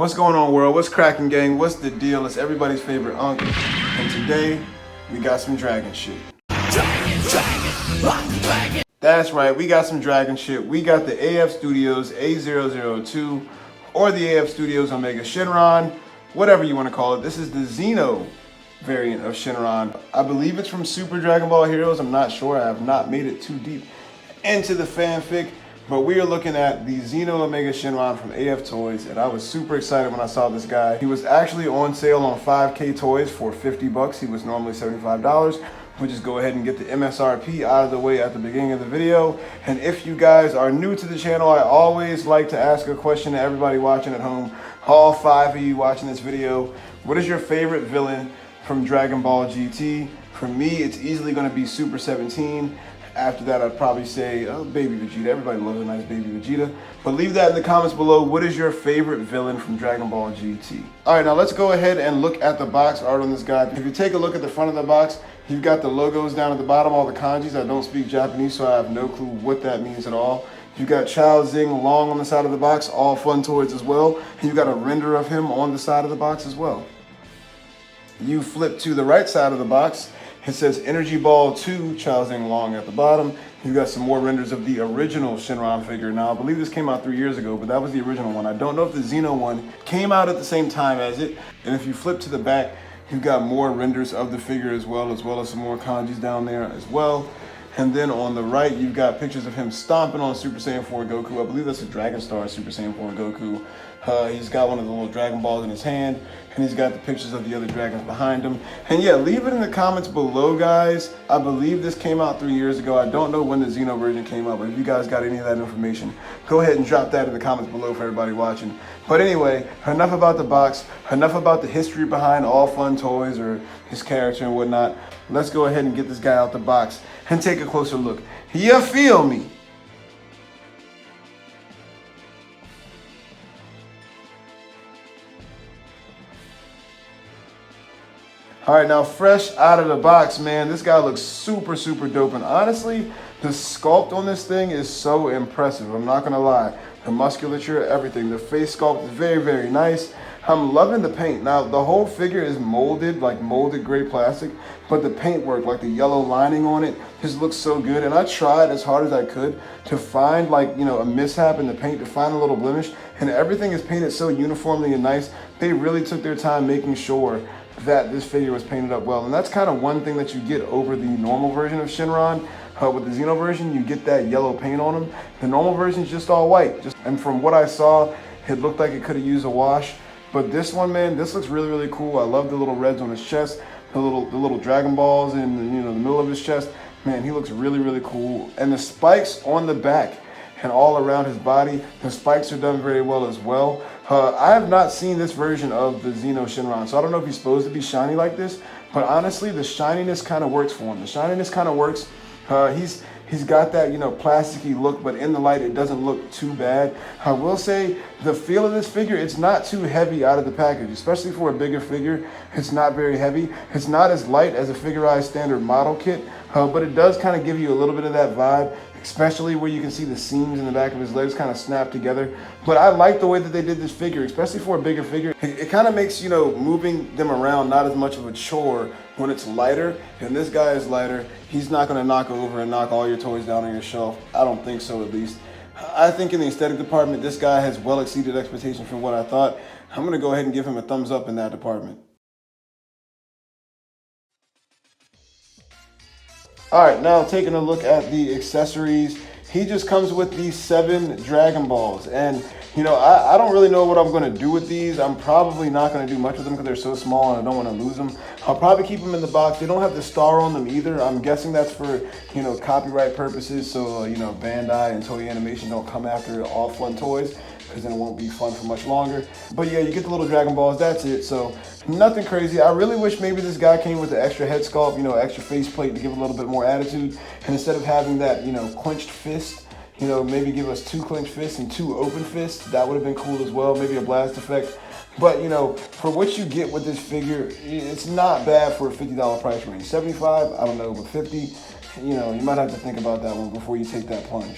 What's going on, world? What's cracking, gang? What's the deal? It's everybody's favorite uncle, and today we got some dragon shit. That's right, we got some dragon shit. We got the AF Studios A002 or the AF Studios Omega Shenron, whatever you want to call it. This is the Xeno variant of Shenron. I believe it's from Super Dragon Ball Heroes. I'm not sure. I have not made it too deep into the fanfic. But we are looking at the Xeno Omega Shenron from AF Toys, and I was super excited when I saw this guy. He was actually on sale on 5K Toys for 50 bucks. He was normally $75. We'll just go ahead and get the MSRP out of the way at the beginning of the video. And if you guys are new to the channel, I always like to ask a question to everybody watching at home. All 5 of you watching this video, what is your favorite villain from Dragon Ball GT? For me, it's easily going to be Super 17. After that, I'd probably say Baby Vegeta. Everybody loves a nice Baby Vegeta. But leave that in the comments below. What is your favorite villain from Dragon Ball GT? All right, now let's go ahead and look at the box art on this guy. If you take a look at the front of the box, you've got the logos down at the bottom, all the kanjis. I don't speak Japanese, so I have no clue what that means at all. You've got Chao Xing Long on the side of the box, all fun toys as well. And you've got a render of him on the side of the box as well. You flip to the right side of the box. It says Energy Ball 2, Chao Xing Long at the bottom. You've got some more renders of the original Shenron figure. Now, I believe this came out 3 years ago, but that was the original one. I don't know if the Xeno one came out at the same time as it. And if you flip to the back, you've got more renders of the figure as well as some more kanjis down there as well. And then on the right, you've got pictures of him stomping on Super Saiyan 4 Goku. I believe that's a Dragon Star Super Saiyan 4 Goku. He's got one of the little Dragon Balls in his hand, and he's got the pictures of the other dragons behind him. And yeah, leave it in the comments below, guys. I believe this came out 3 years ago. I don't know when the Xeno version came out, but if you guys got any of that information, go ahead and drop that in the comments below for everybody watching. But anyway, enough about the box, enough about the history behind All Fun Toys or his character and whatnot. Let's go ahead and get this guy out the box and take a closer look. You feel me? All right, now fresh out of the box, man, this guy looks super, super dope. And honestly, the sculpt on this thing is so impressive. I'm not gonna lie. The musculature, everything. The face sculpt is very, very nice. I'm loving the paint. Now, the whole figure is molded, like molded gray plastic, but the paint work, like the yellow lining on it, just looks so good. And I tried as hard as I could to find like, you know, a mishap in the paint, to find a little blemish, and everything is painted so uniformly and nice. They really took their time making sure that this figure was painted up well. And that's kind of one thing that you get over the normal version of Shenron. With the Xeno version, you get that yellow paint on him. The normal version is just all white. And from what I saw, it looked like it could have used a wash. But this one, man, this looks really, really cool. I love the little reds on his chest, the little Dragon Balls in the middle of his chest. Man, he looks really, really cool. And the spikes on the back and all around his body, the spikes are done very well as well. I have not seen this version of the Xeno Shenron, so I don't know if he's supposed to be shiny like this, but honestly, the shininess kind of works for him. The shininess kind of works. He's got that, you know, plasticky look, but in the light, it doesn't look too bad. I will say the feel of this figure, it's not too heavy out of the package, especially for a bigger figure. It's not very heavy. It's not as light as a Figurized standard model kit, but it does kind of give you a little bit of that vibe, especially where you can see the seams in the back of his legs kind of snap together. But I like the way that they did this figure, especially for a bigger figure. It kind of makes, you know, moving them around not as much of a chore when it's lighter. And this guy is lighter. He's not going to knock over and knock all your toys down on your shelf. I don't think so, at least. I think in the aesthetic department, this guy has well exceeded expectations from what I thought. I'm going to go ahead and give him a thumbs up in that department. All right, now taking a look at the accessories, he just comes with these 7 Dragon Balls. And, you know, I don't really know what I'm going to do with these. I'm probably not going to do much with them because they're so small and I don't want to lose them. I'll probably keep them in the box. They don't have the star on them either. I'm guessing that's for, you know, copyright purposes. So, you know, Bandai and Toei Animation don't come after All Fun Toys, because then it won't be fun for much longer. But yeah, you get the little Dragon Balls, that's it. So nothing crazy. I really wish maybe this guy came with the extra head sculpt, you know, extra faceplate to give a little bit more attitude. And instead of having that, you know, clenched fist, you know, maybe give us 2 clenched fists and 2 open fists. That would have been cool as well. Maybe a blast effect. But, you know, for what you get with this figure, it's not bad for a $50 price range. 75, I don't know, but 50, you know, you might have to think about that one before you take that plunge.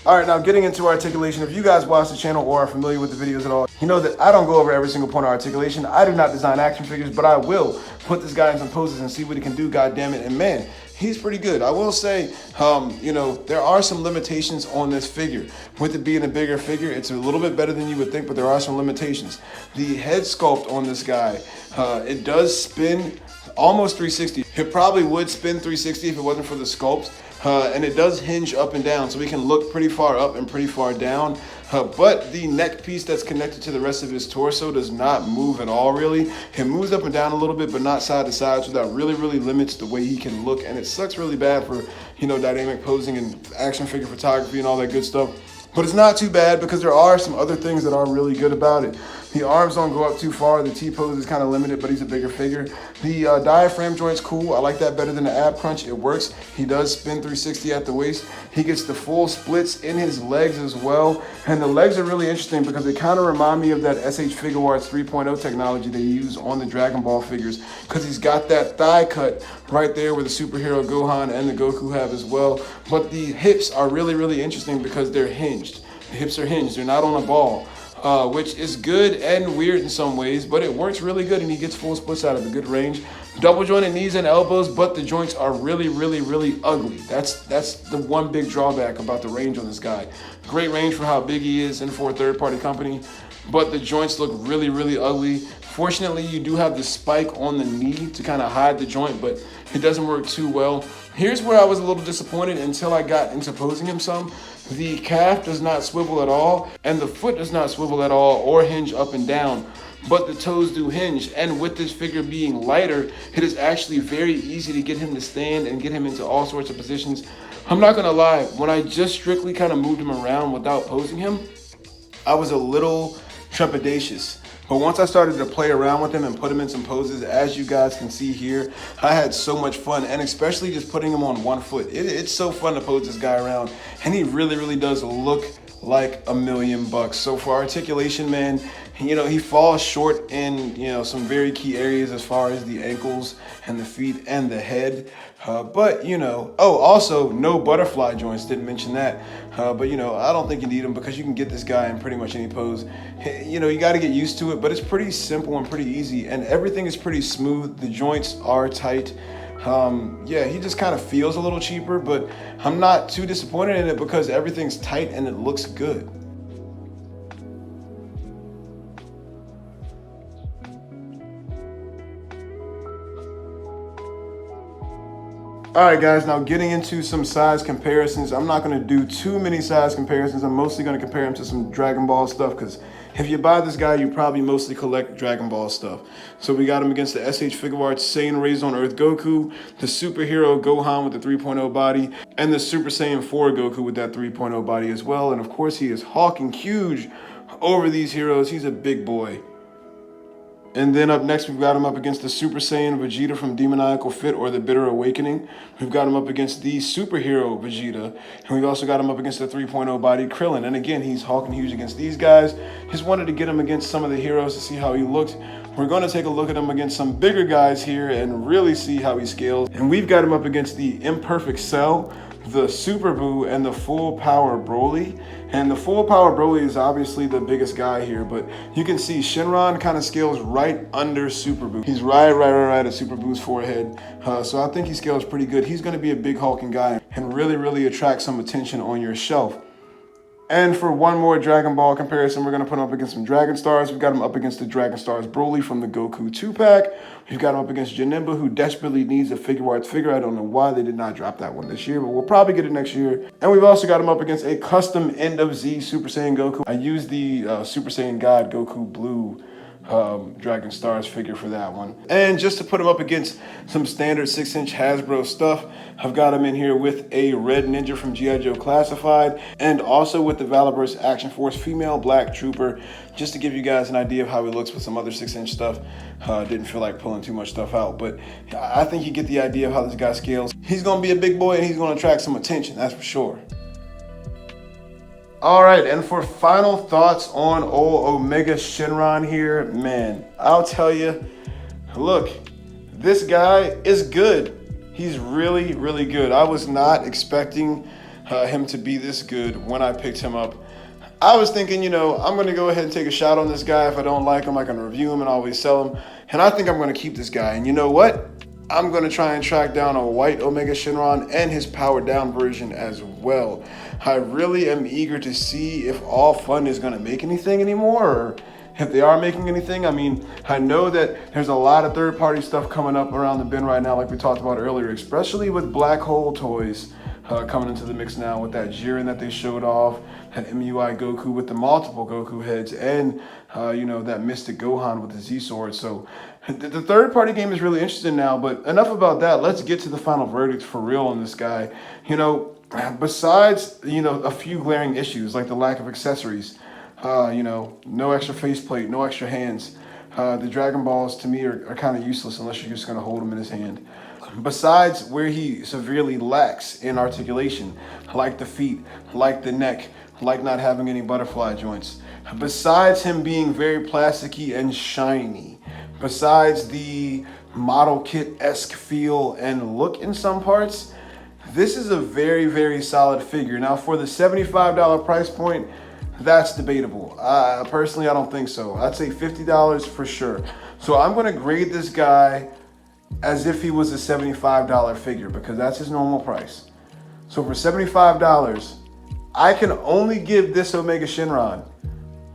All right, now getting into articulation. If you guys watch the channel or are familiar with the videos at all, you know that I don't go over every single point of articulation. I do not design action figures, but I will put this guy in some poses and see what he can do, God damn it. And man, he's pretty good. I will say, you know, there are some limitations on this figure. With it being a bigger figure, it's a little bit better than you would think, but there are some limitations. The head sculpt on this guy, it does spin almost 360. It probably would spin 360 if it wasn't for the sculpt. And it does hinge up and down, so we can look pretty far up and pretty far down. But the neck piece that's connected to the rest of his torso does not move at all, really. It moves up and down a little bit, but not side to side, so that really limits the way he can look. And it sucks really bad for, you know, dynamic posing and action figure photography and all that good stuff. But it's not too bad because there are some other things that are really good about it. The arms don't go up too far. The T-pose is kind of limited, but he's a bigger figure. The diaphragm joint's cool. I like that better than the ab crunch. It works. He does spin 360 at the waist. He gets the full splits in his legs as well. And the legs are really interesting because they kind of remind me of that SH Figuarts 3.0 technology they use on the Dragon Ball figures, because he's got that thigh cut right there where the superhero Gohan and the Goku have as well. But the hips are really interesting because they're hinged. The hips are hinged. They're not on a ball. Which is good and weird in some ways, but it works really good and he gets full splits out of a good range. Double jointed knees and elbows, but the joints are really ugly. That's the one big drawback about the range on this guy. Great range for how big he is and for a third-party company, but the joints look really ugly. Fortunately, you do have the spike on the knee to kind of hide the joint, but it doesn't work too well. Here's where I was a little disappointed until I got into posing him some. The calf does not swivel at all, and the foot does not swivel at all or hinge up and down, but the toes do hinge. And with this figure being lighter, it is actually very easy to get him to stand and get him into all sorts of positions. I'm not gonna lie, when I just strictly kind of moved him around without posing him, I was a little trepidatious. But once I started to play around with him and put him in some poses, as you guys can see here, I had so much fun, and especially just putting him on one foot. It's so fun to pose this guy around, and he really does look like $1,000,000. So for articulation, man, you know, he falls short in, you know, some very key areas as far as the ankles and the feet and the head. But, you know, oh, also no butterfly joints, didn't mention that. But, you know, I don't think you need them because you can get this guy in pretty much any pose. You know, you got to get used to it, but it's pretty simple and pretty easy, and everything is pretty smooth. The joints are tight. Yeah, he just kind of feels a little cheaper, but I'm not too disappointed in it because everything's tight and it looks good. All right, guys, now getting into some size comparisons. I'm not going to do too many size comparisons. I'm mostly going to compare him to some Dragon Ball stuff because if you buy this guy, you probably mostly collect Dragon Ball stuff. So we got him against the SH Figuarts Saiyan Raised on Earth Goku, the superhero Gohan with the 3.0 body, and the Super Saiyan 4 Goku with that 3.0 body as well. And of course, he is hulking huge over these heroes. He's a big boy. And then up next, we've got him up against the Super Saiyan Vegeta from Demoniacal Fit or the Bitter Awakening. We've got him up against the superhero Vegeta. And we've also got him up against the 3.0 body Krillin. And again, he's hulking huge against these guys. Just wanted to get him against some of the heroes to see how he looked. We're going to take a look at him against some bigger guys here and really see how he scales. And we've got him up against the Imperfect Cell, the Super Buu, and the Full Power Broly. And the Full Power Broly is obviously the biggest guy here, but you can see Shenron kind of scales right under Super Buu. He's right at Super Buu's forehead. So I think he scales pretty good. He's going to be a big hulking guy and really attract some attention on your shelf. And for one more Dragon Ball comparison, we're going to put him up against some Dragon Stars. We've got him up against the Dragon Stars Broly from the Goku 2-pack. We've got him up against Janemba, who desperately needs a Figuarts figure. I don't know why they did not drop that one this year, but we'll probably get it next year. And we've also got him up against a custom End of Z Super Saiyan Goku. I used the Super Saiyan God Goku Blue Dragon Stars figure for that one. And just to put him up against some standard 6-inch Hasbro stuff, I've got him in here with a Red Ninja from G.I. Joe Classified, and also with the Valiburst Action Force Female Black Trooper, just to give you guys an idea of how he looks with some other 6-inch stuff. Didn't feel like pulling too much stuff out, but I think you get the idea of how this guy scales. He's going to be a big boy and he's going to attract some attention, that's for sure. All right, and for final thoughts on old Omega Shenron here, man, I'll tell you, look, this guy is good. He's really good. I was not expecting him to be this good when I picked him up. I was thinking, I'm going to go ahead and take a shot on this guy. If I don't like him, I can review him and always sell him. And I think I'm going to keep this guy. And you know what? I'm going to try and track down a white Omega Shenron and his powered down version as well. I really am eager to see if All Fun is going to make anything anymore, or if they are making anything. I mean, I know that there's a lot of third-party stuff coming up around the bin right now, like we talked about earlier, especially with Black Hole toys coming into the mix now with that Jiren that they showed off, that MUI Goku with the multiple Goku heads, and that Mystic Gohan with the Z Sword. So the third-party game is really interesting now, but enough about that. Let's get to the final verdict for real on this guy. Besides, a few glaring issues like the lack of accessories, no extra faceplate, no extra hands. The Dragon Balls to me are kind of useless unless you're just going to hold them in his hand. Besides where he severely lacks in articulation, like the feet, like the neck, like not having any butterfly joints. Besides him being very plasticky and shiny. Besides the model kit-esque feel and look in some parts, this is a very, very solid figure. Now for the $75 price point, that's debatable. Personally, I don't think so. I'd say $50 for sure. So I'm going to grade this guy as if he was a $75 figure because that's his normal price. So for $75, I can only give this Omega Shenron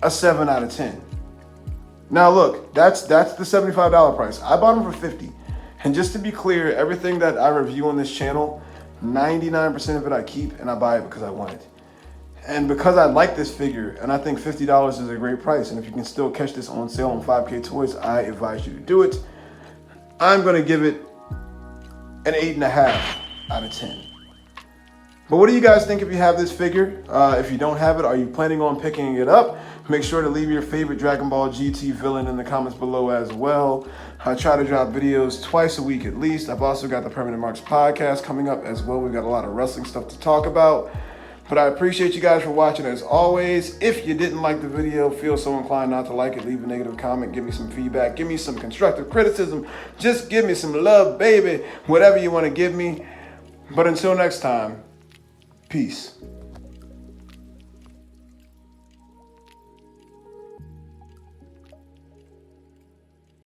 a 7 out of 10. Now look, that's the $75 price. I bought him for $50. And just to be clear, everything that I review on this channel, 99% of it I keep and I buy it because I want it. And because I like this figure, and I think $50 is a great price, and if you can still catch this on sale on 5K Toys, I advise you to do it. I'm going to give it an 8.5 out of 10. But what do you guys think if you have this figure? If you don't have it, are you planning on picking it up? Make sure to leave your favorite Dragon Ball GT villain in the comments below as well. I try to drop videos twice a week at least. I've also got the Permanent Marks podcast coming up as well. We've got a lot of wrestling stuff to talk about. But I appreciate you guys for watching as always. If you didn't like the video, feel so inclined not to like it, leave a negative comment, give me some feedback, give me some constructive criticism. Just give me some love, baby. Whatever you want to give me. But until next time, peace.